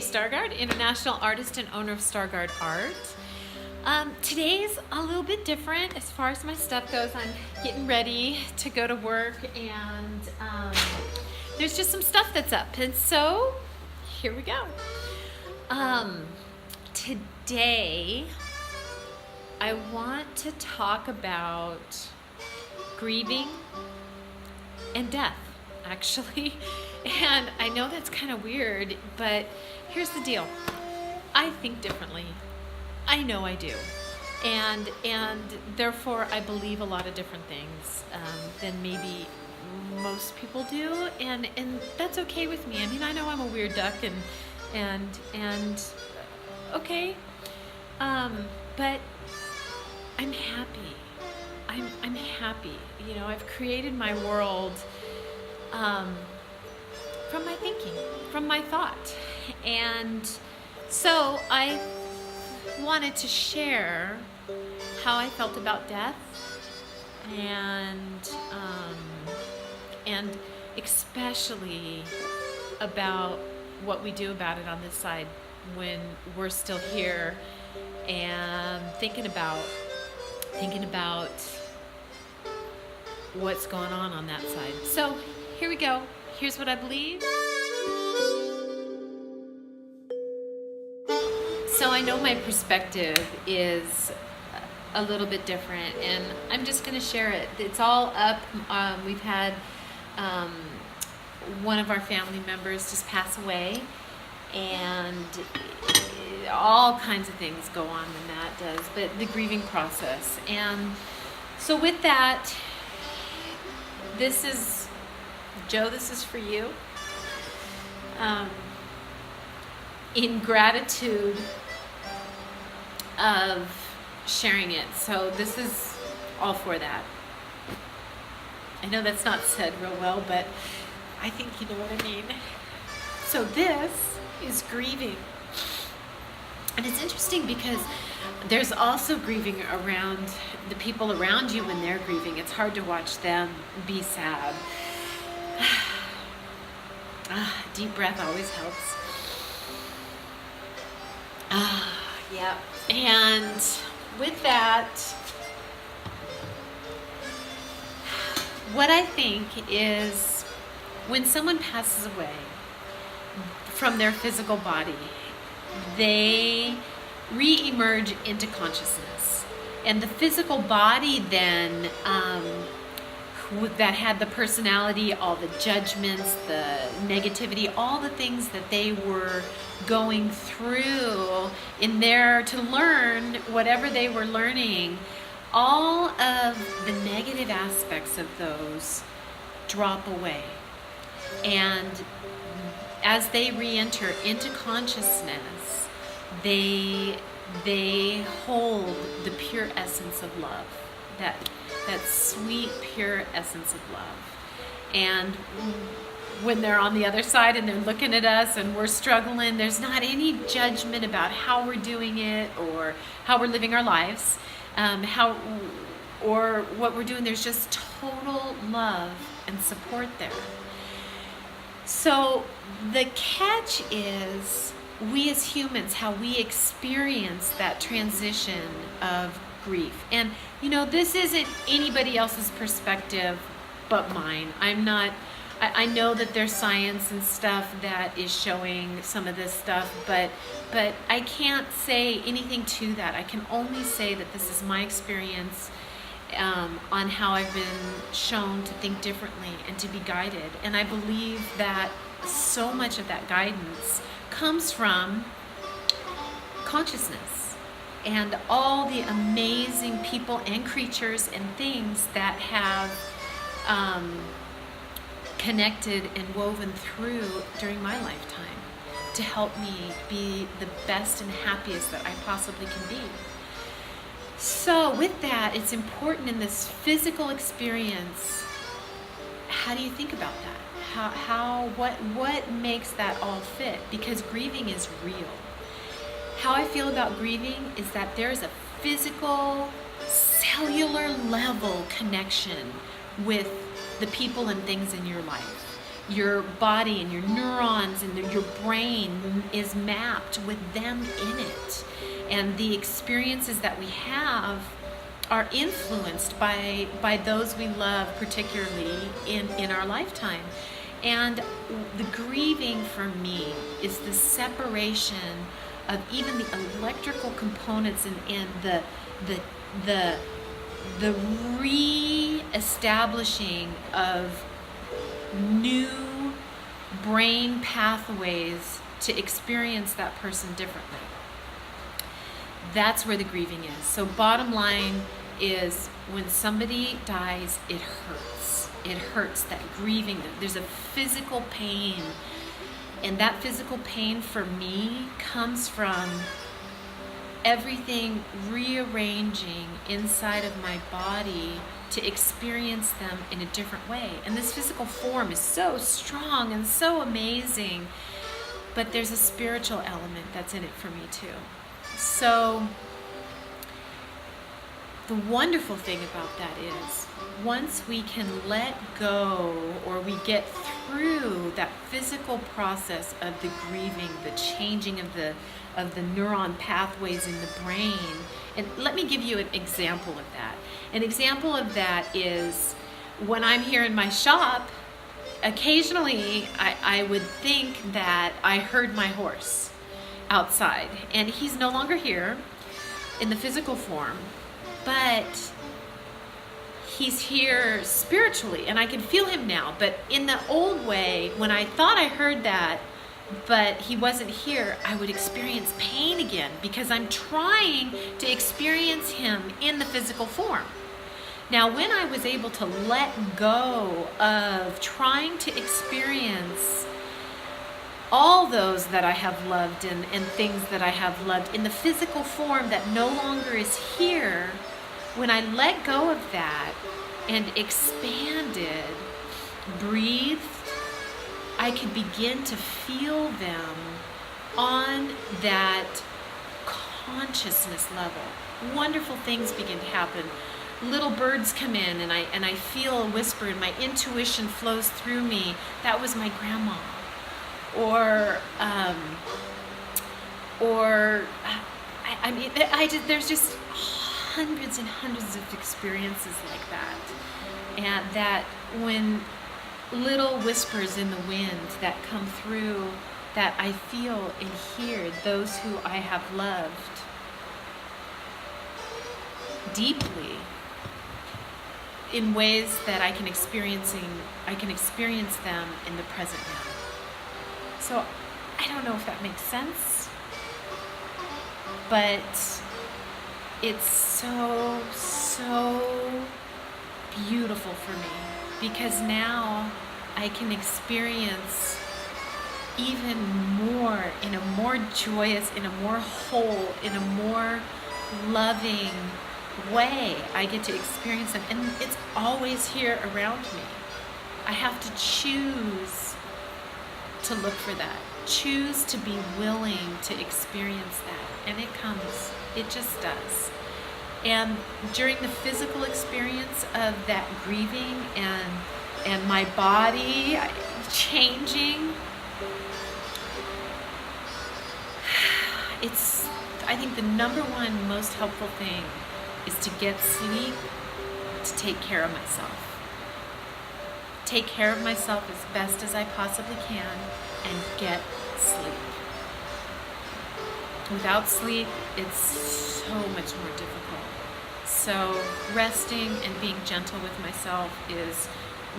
Stargaard, international artist and owner of Stargaard Art. Today's a little bit different as far as my stuff goes. I'm getting ready to go to work, and there's just some stuff that's up, and so here we go. Today I want to talk about grieving and death, actually. And I know that's kind of weird, but here's the deal. I think differently. I know I do. And therefore I believe a lot of different things than maybe most people do, and that's okay with me. I mean, I know I'm a weird duck and okay. But I'm happy. I'm happy. You know, I've created my world from my thinking, from my thought. And so I wanted to share how I felt about death and especially about what we do about it on this side when we're still here, and thinking about what's going on that side. So here we go. Here's what I believe. So I know my perspective is a little bit different, and I'm just going to share it. It's all up. We've had one of our family members just pass away, and all kinds of things go on when that does, but the grieving process. And so with that, this is, Joe, this is for you. In gratitude of sharing it. So this is all for that. I know that's not said real well, but I think you know what I mean. So this is grieving. And it's interesting because there's also grieving around the people around you when they're grieving. It's hard to watch them be sad. Deep breath always helps. Yeah. And with that, what I think is when someone passes away from their physical body, they re-emerge into consciousness. And the physical body then, that had the personality, all the judgments, the negativity, all the things that they were going through in there to learn whatever they were learning, all of the negative aspects of those drop away. And as they re-enter into consciousness, they hold the pure essence of love, that sweet, pure essence of love. And when they're on the other side and they're looking at us and we're struggling, there's not any judgment about how we're doing it or how we're living our lives, or what we're doing. There's just total love and support there. So the catch is we as humans, how we experience that transition of grief. And you know, this isn't anybody else's perspective but mine. I know that there's science and stuff that is showing some of this stuff, but I can't say anything to that. I can only say that this is my experience on how I've been shown to think differently and to be guided. And I believe that so much of that guidance comes from consciousness and all the amazing people and creatures and things that have connected and woven through during my lifetime to help me be the best and happiest that I possibly can be. So with that, it's important in this physical experience, how do you think about that? What makes that all fit? Because grieving is real. How I feel about grieving is that there's a physical, cellular level connection with the people and things in your life. your body and your neurons and your brain is mapped with them in it. And the experiences that we have are influenced by those we love, particularly in our lifetime. And the grieving for me is the separation of even the electrical components and the re-establishing of new brain pathways to experience that person differently. That's where the grieving is. So bottom line is, when somebody dies, it hurts. It hurts, that grieving. There's a physical pain. And that physical pain for me comes from everything rearranging inside of my body to experience them in a different way. And this physical form is so strong and so amazing, but there's a spiritual element that's in it for me too. So the wonderful thing about that is, once we can let go, or we get through that physical process of the grieving, the changing of the neuron pathways in the brain. And let me give you an example of that. An example of that is, when I'm here in my shop, occasionally I would think that I heard my horse outside, and he's no longer here in the physical form, but he's here spiritually, and I can feel him now. But in the old way, when I thought I heard that, but he wasn't here, I would experience pain again, because I'm trying to experience him in the physical form. Now, when I was able to let go of trying to experience all those that I have loved and things that I have loved in the physical form that no longer is here, when I let go of that and expanded, breathed, I could begin to feel them on that consciousness level. Wonderful things begin to happen. Little birds come in, and I feel a whisper, and my intuition flows through me. That was my grandma. Or there's just hundreds and hundreds of experiences like that. And that when little whispers in the wind that come through, that I feel and hear those who I have loved deeply, in ways that I can experience them in the present now. So I don't know if that makes sense, but it's so beautiful for me, because now I can experience even more, in a more joyous, in a more whole, in a more loving way. I get to experience them, and it's always here around me. I have to choose to look for that, choose to be willing to experience that, and it comes. It just does. And during the physical experience of that grieving and my body changing, I think the number one most helpful thing is to get sleep, to take care of myself. Take care of myself as best as I possibly can, and get sleep. Without sleep, it's so much more difficult. So resting and being gentle with myself is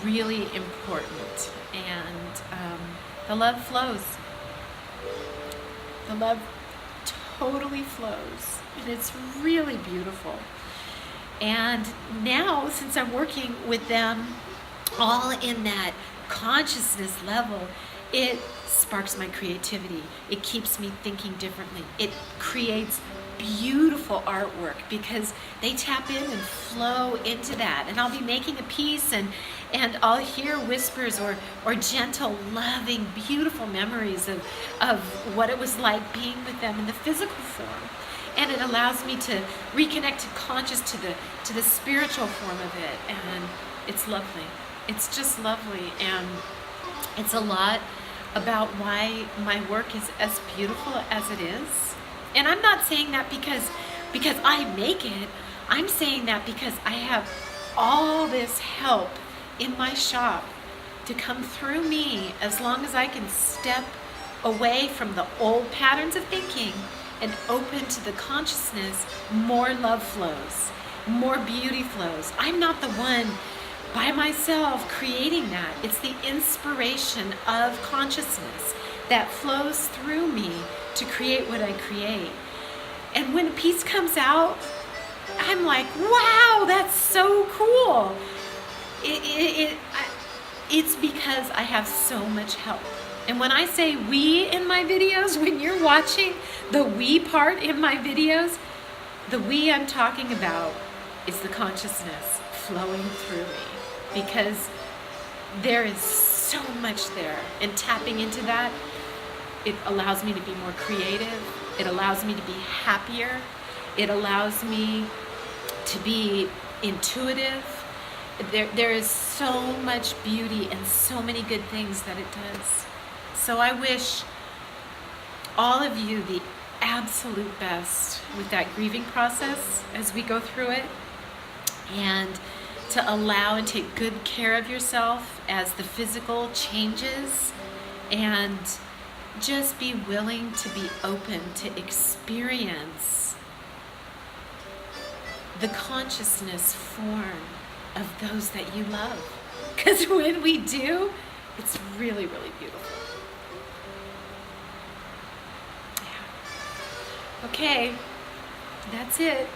really important. And the love flows. The love totally flows. And it's really beautiful. And now, since I'm working with them all in that consciousness level, it sparks my creativity. It keeps me thinking differently. It creates beautiful artwork, because they tap in and flow into that. And I'll be making a piece, and I'll hear whispers or gentle, loving, beautiful memories of what it was like being with them in the physical form. And it allows me to reconnect to the spiritual form of it. And it's lovely. It's just lovely. And It's a lot about why my work is as beautiful as it is. And I'm not saying that because I make it. I'm saying that because I have all this help in my shop to come through me as long as I can step away from the old patterns of thinking and open to the consciousness. More love flows, more beauty flows. I'm not the one by myself creating that. It's the inspiration of consciousness that flows through me to create what I create. And when a piece comes out, I'm like, wow, that's so cool. It's because I have so much help. And when I say we in my videos, when you're watching the we part in my videos, the we I'm talking about is the consciousness flowing through me. Because there is so much there. And tapping into that, it allows me to be more creative. It allows me to be happier. It allows me to be intuitive. There is so much beauty and so many good things that it does. So I wish all of you the absolute best with that grieving process as we go through it, and to allow and take good care of yourself as the physical changes, and just be willing to be open to experience the consciousness form of those that you love. Because when we do, it's really, really beautiful. Yeah. Okay, that's it.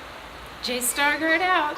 J. Stargaard out.